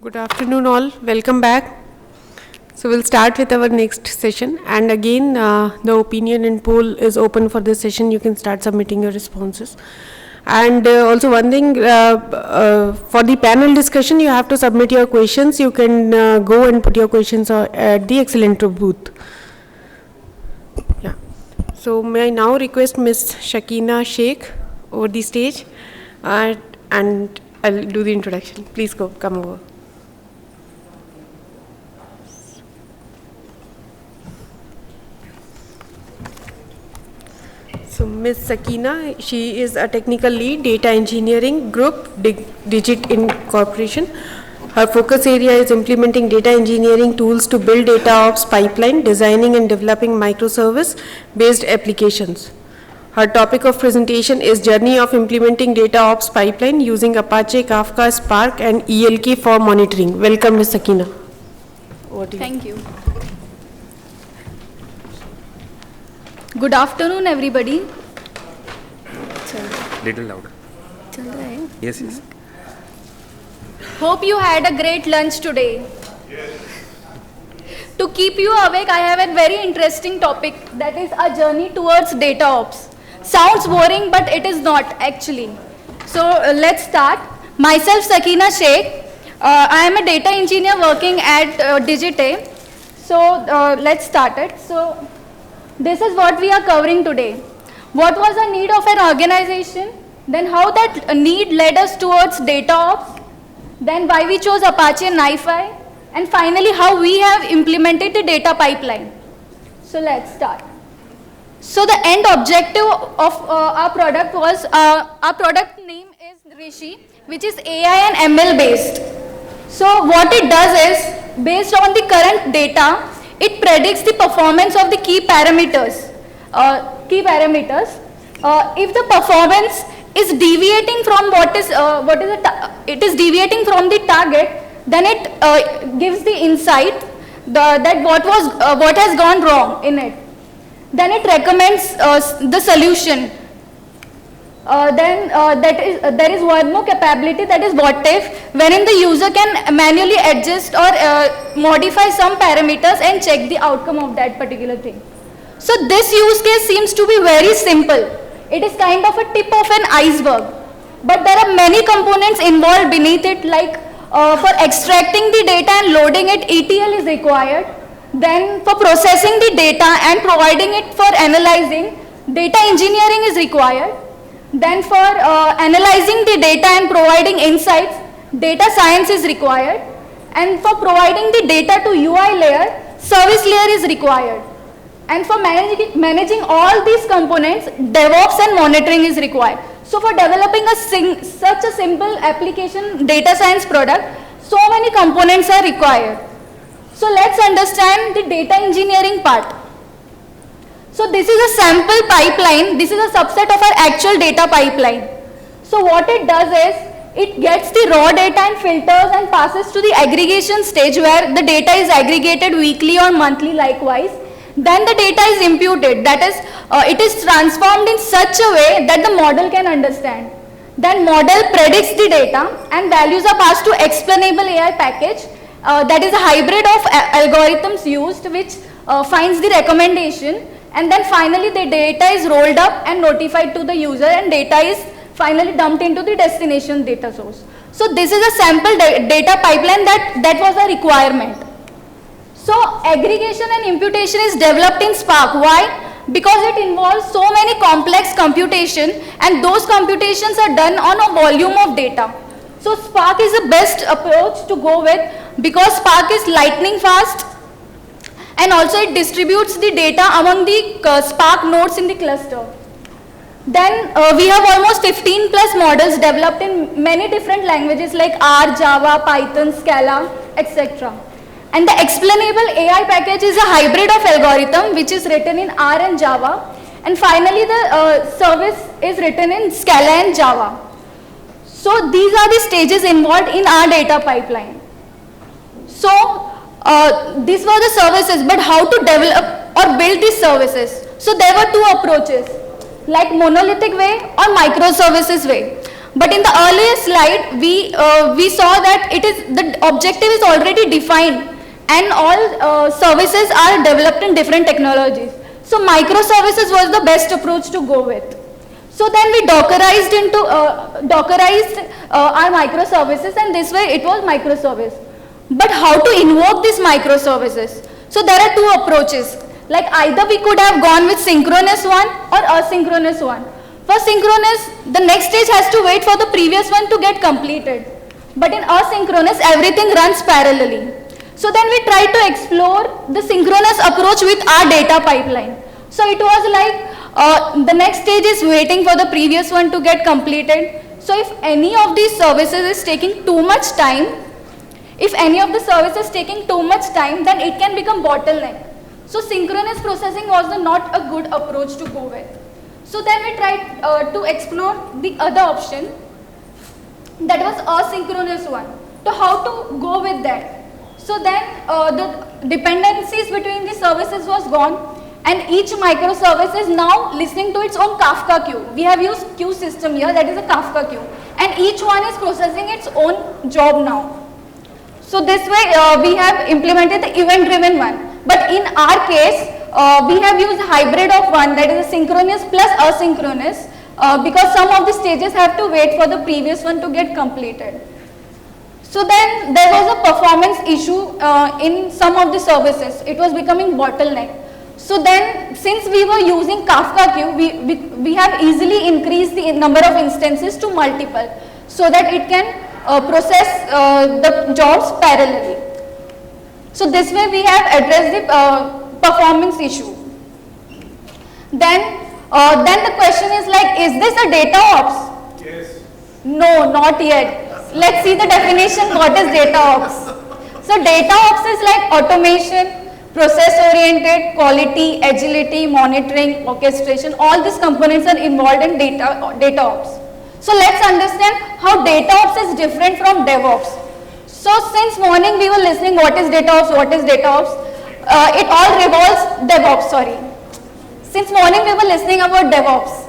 Good afternoon all, welcome back. So we'll start with our next session, and again the opinion and poll is open for this session. You can start submitting your responses. And also one thing, for the panel discussion you have to submit your questions. You can go and put your questions at the Excellent booth. Yeah. So may I now request Ms. Shakina Sheikh over the stage, and I'll do the introduction. Please come over. So Ms. Sakina, she is a technical lead, data engineering group, Digit Incorporation. Her focus area is implementing data engineering tools to build data ops pipeline, designing and developing microservice-based applications. Her topic of presentation is journey of implementing data ops pipeline using Apache, Kafka, Spark and ELK for monitoring. Welcome, Ms. Sakina. Thank you. Good afternoon, everybody. Little louder. Yes. Hope you had a great lunch today. To keep you awake, I have a very interesting topic, that is a journey towards data ops. Sounds boring, but it is not actually. So let's start. Myself, Sakina Sheikh. I am a data engineer working at Digite. So let's start it. So this is what we are covering today. What was the need of an organization? Then how that need led us towards data ops? Then why we chose Apache and NiFi? And finally, how we have implemented the data pipeline. So let's start. So the end objective of our product was, our product name is Rishi, which is AI and ML based. So what it does is, based on the current data, it predicts the performance of the key parameters. If the performance is deviating from it is deviating from the target, then it gives the insight that what has gone wrong in it. Then it recommends the solution. There is one more capability, that is what if, wherein the user can manually adjust or modify some parameters and check the outcome of that particular thing. So this use case seems to be very simple. It is kind of a tip of an iceberg, but there are many components involved beneath it, like for extracting the data and loading it, ETL is required. Then for processing the data and providing it for analyzing, data engineering is required. Then for analyzing the data and providing insights, data science is required. And for providing the data to UI layer, service layer is required. And for managing all these components, DevOps and monitoring is required. So for developing such a simple application data science product, so many components are required. So let's understand the data engineering part. So this is a sample pipeline. This is a subset of our actual data pipeline. So what it does is, it gets the raw data and filters and passes to the aggregation stage, where the data is aggregated weekly or monthly likewise. Then the data is imputed, that is, it is transformed in such a way that the model can understand. Then model predicts the data and values are passed to explainable AI package, that is a hybrid of algorithms used, which finds the recommendation, and then finally the data is rolled up and notified to the user, and data is finally dumped into the destination data source. So this is a sample data pipeline that was a requirement. So aggregation and imputation is developed in Spark. Why? Because it involves so many complex computation, and those computations are done on a volume of data. So Spark is the best approach to go with, because Spark is lightning fast, and also it distributes the data among the Spark nodes in the cluster. Then we have almost 15 plus models developed in many different languages like R, Java, Python, Scala, etc. And the explainable AI package is a hybrid of algorithm which is written in R and Java. And finally the service is written in Scala and Java. So these are the stages involved in our data pipeline. So these were the services, but how to develop or build these services? So there were two approaches, like monolithic way or microservices way. But in the earlier slide, we saw that the objective is already defined, and all services are developed in different technologies. So microservices was the best approach to go with. So then we dockerized our microservices, and this way it was microservice. But how to invoke these microservices? So there are two approaches. Like either we could have gone with synchronous one or asynchronous one. For synchronous, the next stage has to wait for the previous one to get completed. But in asynchronous, everything runs parallelly. So then we tried to explore the synchronous approach with our data pipeline. So it was like the next stage is waiting for the previous one to get completed. So if any of these services is taking too much time, then it can become bottleneck. So synchronous processing was not a good approach to go with. So then we tried to explore the other option, that was asynchronous one. So how to go with that? So then the dependencies between the services was gone, and each microservice is now listening to its own Kafka queue. We have used queue system here, that is a Kafka queue, and each one is processing its own job now. So this way we have implemented the event driven one. But in our case, we have used a hybrid of one, that is a synchronous plus asynchronous, because some of the stages have to wait for the previous one to get completed. So then there was a performance issue in some of the services. It was becoming bottleneck. So then since we were using Kafka queue, we have easily increased the number of instances to multiple, so that it can process the jobs parallelly. So this way we have addressed the performance issue. Then the question is like, is this a data ops? Yes. No, not yet. Let's see the definition. What is data ops? So data ops is like automation, process oriented, quality, agility, monitoring, orchestration. All these components are involved in data ops. So let's understand how data ops is different from DevOps. So since morning we were listening what is data ops, it all revolves DevOps, sorry. Since morning we were listening about DevOps.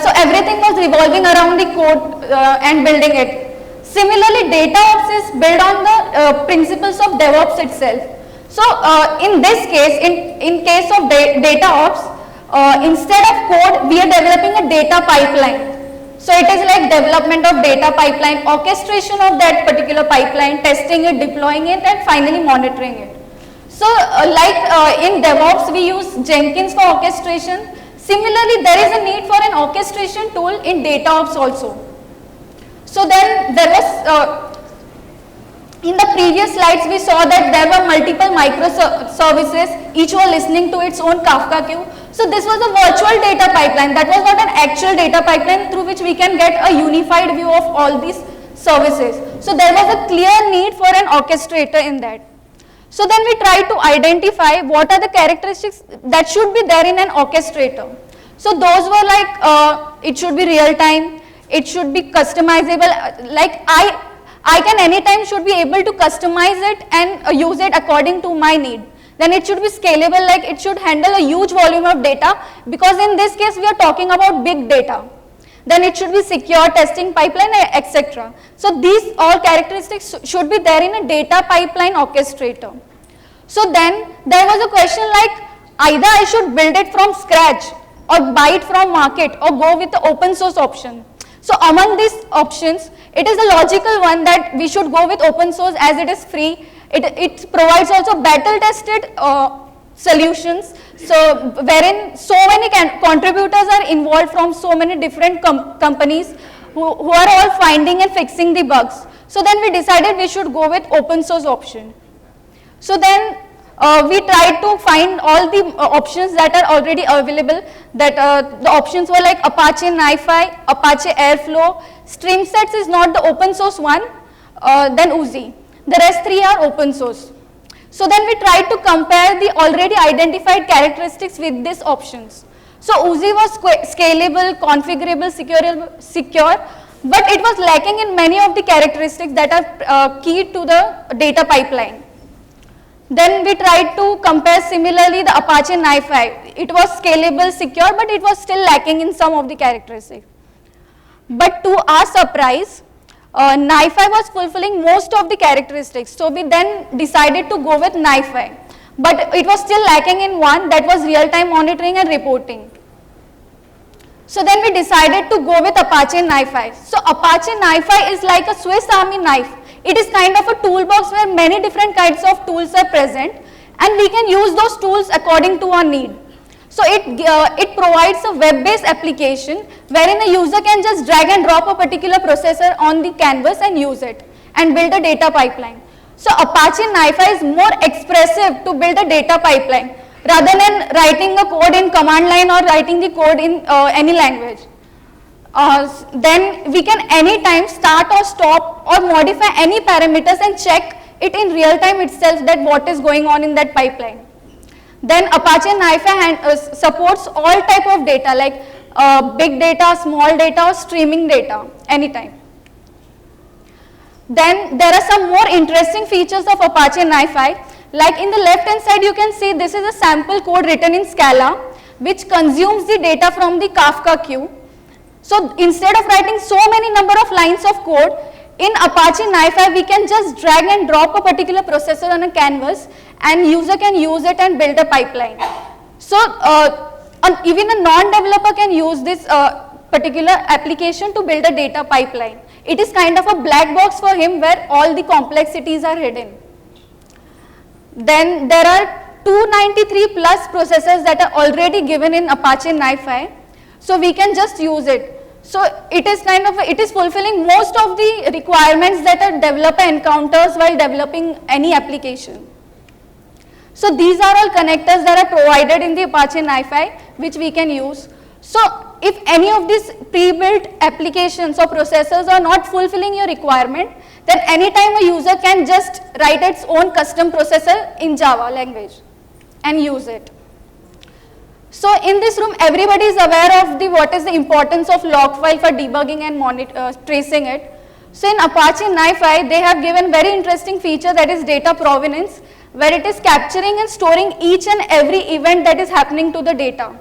So everything was revolving around the code and building it. Similarly, data ops is built on the principles of DevOps itself. So in this case, in case of data ops, instead of code, we are developing a data pipeline. So it is like development of data pipeline, orchestration of that particular pipeline, testing it, deploying it, and finally monitoring it. So in DevOps, we use Jenkins for orchestration. Similarly, there is a need for an orchestration tool in data ops also. So then there was, in the previous slides, we saw that there were multiple microservices, each were listening to its own Kafka queue. So this was a virtual data pipeline, that was not an actual data pipeline through which we can get a unified view of all these services. So there was a clear need for an orchestrator in that. So then we tried to identify what are the characteristics that should be there in an orchestrator. So those were like, it should be real time, it should be customizable, like I can anytime should be able to customize it and use it according to my need. Then it should be scalable, like it should handle a huge volume of data, because in this case we are talking about big data. Then it should be secure, testing pipeline, etc. So these all characteristics should be there in a data pipeline orchestrator. So then there was a question like, either I should build it from scratch or buy it from market or go with the open source option. So among these options, it is a logical one that we should go with open source as it is free. It provides also battle tested solutions, so wherein so many contributors are involved from so many different companies who are all finding and fixing the bugs. So then we decided we should go with open source option. So then we tried to find all the options that are already available, that the options were like Apache NiFi, Apache Airflow. StreamSets is not the open source one, then Oozie. The rest three are open source. So then we tried to compare the already identified characteristics with these options. So Oozie was scalable, configurable, secure, but it was lacking in many of the characteristics that are key to the data pipeline. Then we tried to compare similarly the Apache NiFi. It was scalable, secure, but it was still lacking in some of the characteristics. But to our surprise, NiFi was fulfilling most of the characteristics. So we then decided to go with NiFi. But it was still lacking in one, that was real-time monitoring and reporting. So then we decided to go with Apache NiFi. So Apache NiFi is like a Swiss Army knife. It is kind of a toolbox where many different kinds of tools are present, and we can use those tools according to our need. So it provides a web-based application wherein a user can just drag and drop a particular processor on the canvas and use it and build a data pipeline. So Apache NiFi is more expressive to build a data pipeline rather than writing a code in command line or writing the code in any language. Then we can anytime start or stop or modify any parameters and check it in real time itself that what is going on in that pipeline. Then Apache NiFi supports all type of data like big data, small data, or streaming data anytime. Then there are some more interesting features of Apache NiFi. Like in the left hand side you can see this is a sample code written in Scala which consumes the data from the Kafka queue. So instead of writing so many number of lines of code, in Apache NiFi we can just drag and drop a particular processor on a canvas and user can use it and build a pipeline. So even a non-developer can use this particular application to build a data pipeline. It is kind of a black box for him where all the complexities are hidden. Then there are 293 plus processors that are already given in Apache NiFi, so we can just use it. So it is it is fulfilling most of the requirements that a developer encounters while developing any application. So these are all connectors that are provided in the Apache NiFi which we can use. So if any of these pre-built applications or processors are not fulfilling your requirement, then anytime a user can just write its own custom processor in Java language and use it. So in this room everybody is aware of what is the importance of log file for debugging and tracing it. So in Apache NiFi they have given very interesting feature that is data provenance, where it is capturing and storing each and every event that is happening to the data.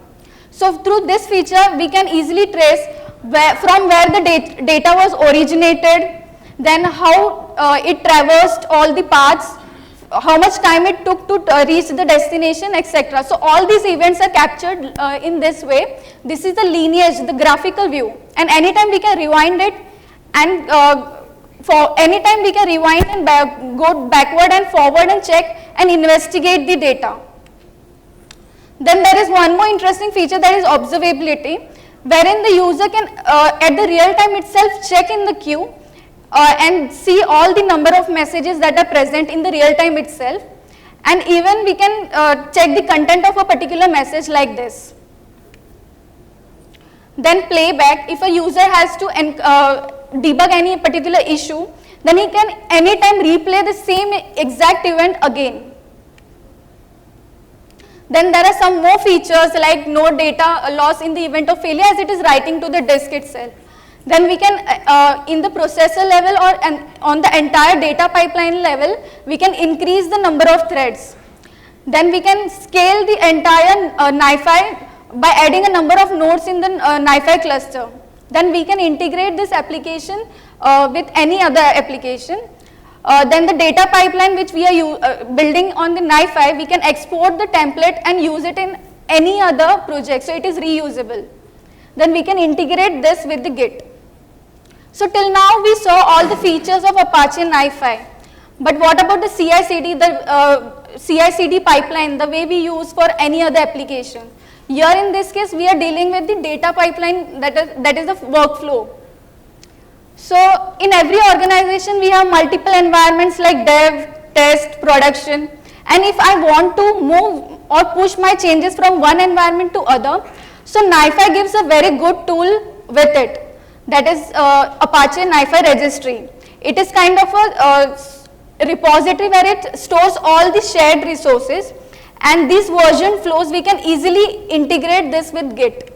So through this feature we can easily trace from where the data was originated, then how it traversed all the paths, how much time it took to reach the destination, etc. So all these events are captured in this way. This is the lineage, the graphical view, and anytime we can rewind it, and for anytime we can rewind and go backward and forward and check and investigate the data. Then there is one more interesting feature, that is observability, wherein the user can at the real time itself check in the queue and see all the number of messages that are present in the real time itself, and even we can check the content of a particular message like this. Then playback, if a user has to debug any particular issue, then he can anytime replay the same exact event again. Then there are some more features like no data loss in the event of failure, as it is writing to the disk itself. Then we can, in the processor level or on the entire data pipeline level, we can increase the number of threads. Then we can scale the entire NiFi by adding a number of nodes in the NiFi cluster. Then we can integrate this application with any other application. Then the data pipeline which we are building on the NiFi, we can export the template and use it in any other project, so it is reusable. Then we can integrate this with the Git. So till now we saw all the features of Apache NiFi, but what about the CI/CD, the CI/CD pipeline, the way we use for any other application? Here in this case we are dealing with the data pipeline, that is the workflow. So in every organization we have multiple environments like dev, test, production, and if I want to move or push my changes from one environment to other, so NiFi gives a very good tool with it, that is Apache NiFi registry. It is kind of a repository where it stores all the shared resources, and these version flows we can easily integrate this with Git.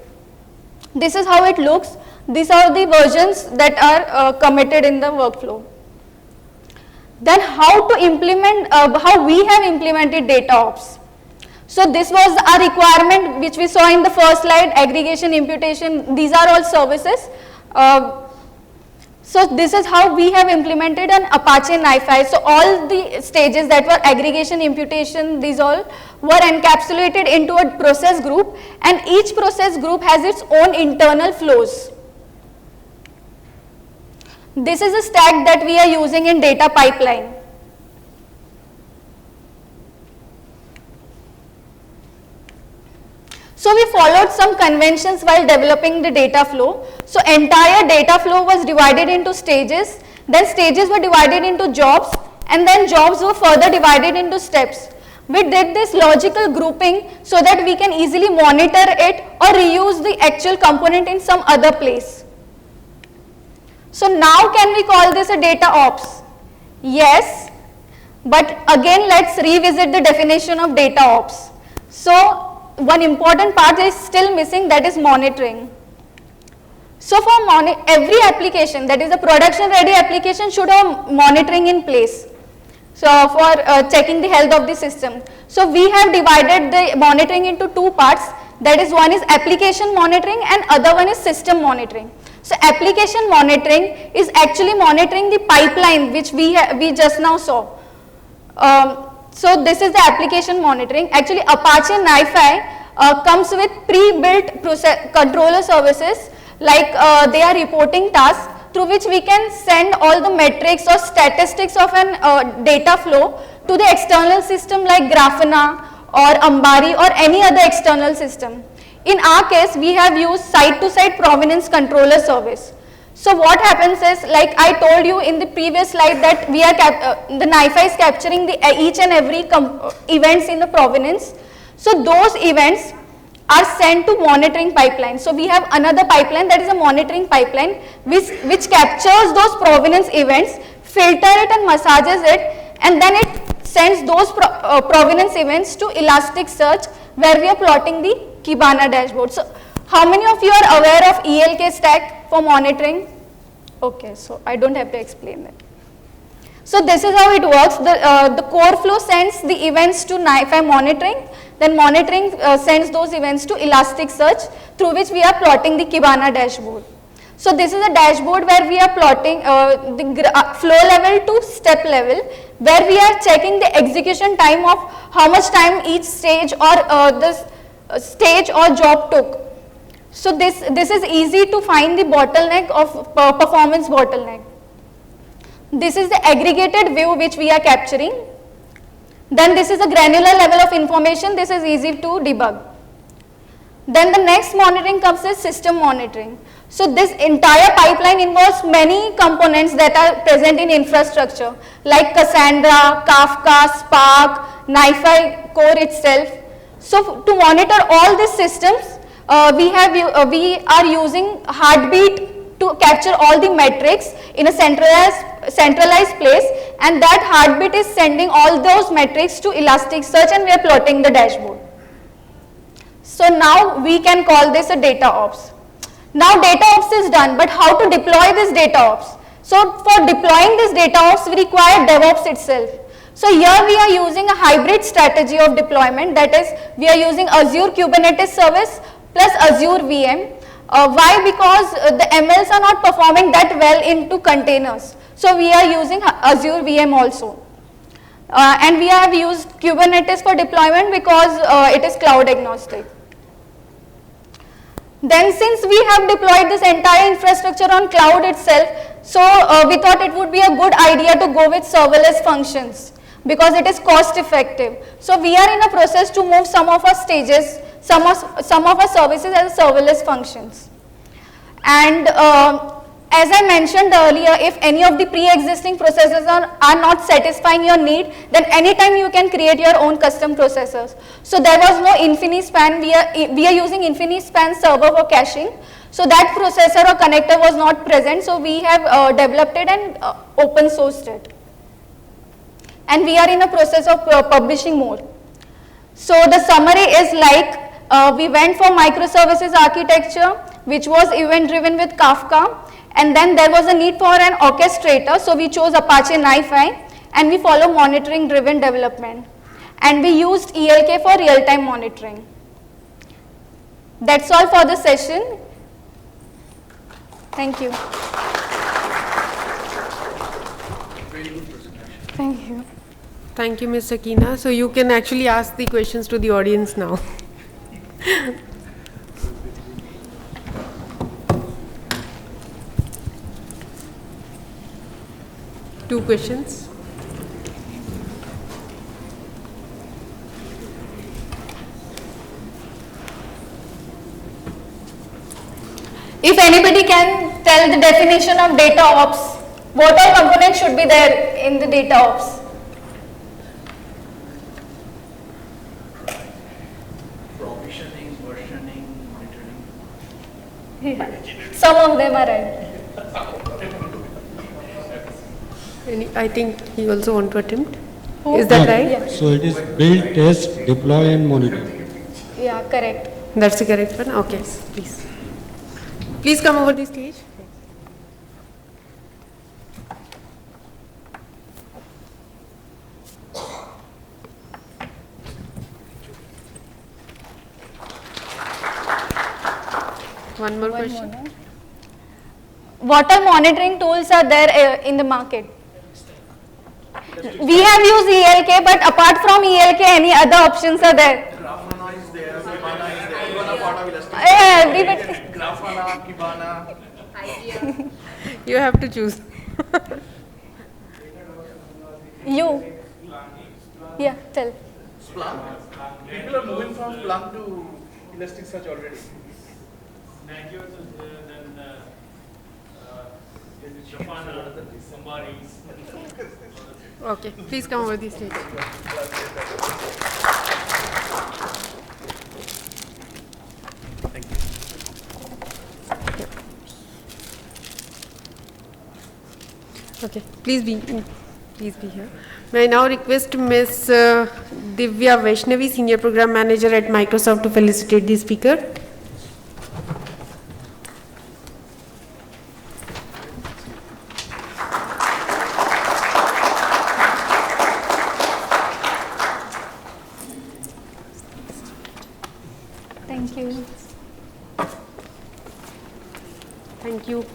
This is how it looks. These are the versions that are committed in the workflow. Then how to implement, how we have implemented DataOps. So this was our requirement which we saw in the first slide, aggregation, imputation, these are all services. So this is how we have implemented an Apache NiFi. So all the stages that were aggregation, imputation, these all were encapsulated into a process group, and each process group has its own internal flows. This is a stack that we are using in data pipeline. So we followed some conventions while developing the data flow. So entire data flow was divided into stages, then stages were divided into jobs, and then jobs were further divided into steps. We did this logical grouping so that we can easily monitor it or reuse the actual component in some other place. So now can we call this a data ops? Yes, but again let's revisit the definition of data ops. So one important part is still missing, that is monitoring. So for every application, that is a production ready application, should have monitoring in place. So for checking the health of the system. So we have divided the monitoring into two parts, that is one is application monitoring and other one is system monitoring. So application monitoring is actually monitoring the pipeline which we just now saw. So this is the application monitoring. Actually Apache NiFi comes with pre-built controller services, like they are reporting tasks through which we can send all the metrics or statistics of an data flow to the external system like Grafana or Ambari or any other external system. In our case, we have used site-to-site provenance controller service. So what happens is, like I told you in the previous slide, that we are the NiFi is capturing the each and every events in the provenance. So those events are sent to monitoring pipeline. So we have another pipeline, that is a monitoring pipeline which captures those provenance events, filter it and massages it, and then it sends those provenance events to Elasticsearch, where we are plotting the Kibana dashboard. So how many of you are aware of ELK stack for monitoring? Okay, so I don't have to explain that. So this is how it works. The core flow sends the events to NiFi monitoring, then monitoring sends those events to Elasticsearch, through which we are plotting the Kibana dashboard. So this is a dashboard where we are plotting the flow level to step level, where we are checking the execution time of how much time each stage or this stage or job took. So this is easy to find the bottleneck of performance bottleneck. This is the aggregated view which we are capturing. Then this is a granular level of information. This is easy to debug. Then the next monitoring comes as system monitoring. So this entire pipeline involves many components that are present in infrastructure like Cassandra, Kafka, Spark, NiFi core itself. So to monitor all these systems, we are using Heartbeat to capture all the metrics in a centralized place, and that Heartbeat is sending all those metrics to Elasticsearch, and we are plotting the dashboard. So now we can call this a data ops. Now data ops is done, but how to deploy this data ops? So for deploying this data ops, we require DevOps itself. So here we are using a hybrid strategy of deployment, that is we are using Azure Kubernetes service plus Azure VM. Why? Because the MLs are not performing that well into containers. So we are using Azure VM also. And we have used Kubernetes for deployment because it is cloud agnostic. Then since we have deployed this entire infrastructure on cloud itself, so we thought it would be a good idea to go with serverless functions because it is cost effective. So we are in a process to move some of our stages, some of our services as serverless functions. And as I mentioned earlier, if any of the pre-existing processors are not satisfying your need, then anytime you can create your own custom processors. So there was no InfiniSpan, we are using InfiniSpan server for caching. So that processor or connector was not present, so we have developed it and open sourced it. And we are in a process of publishing more. So the summary is like, we went for microservices architecture, which was event driven with Kafka, and then there was a need for an orchestrator, so we chose Apache NiFi, and we follow monitoring driven development, and we used ELK for real time monitoring. That's all for the session. Thank you. Thank you. Thank you, Ms. Sakina. So you can actually ask the questions to the audience now. Two questions. If anybody can tell the definition of data ops, what all components should be there in the data ops? Provisioning, versioning, monitoring. Some of them are right. I think he also want to attempt. Who? Is that right? Yeah. So it is build, test, deploy and monitor. Yeah, correct. That's the correct one? Okay, please. Please come over the stage. One more question. What all monitoring tools are there in the market? We have used ELK, but apart from ELK, any other options are there? Grafana is there, Kibana is there. Kibana part of Elastic. Yeah, everybody. Grafana, Kibana. You have to choose. You. Yeah, tell. Splunk. People are moving from Splunk to Elasticsearch already. Nagios is there, then Grafana, Symbaris. Okay, please come over the stage. Okay, please be here. May I now request Ms. Divya Vaishnavi, Senior Program Manager at Microsoft, to felicitate the speaker. Thank you. Thank you.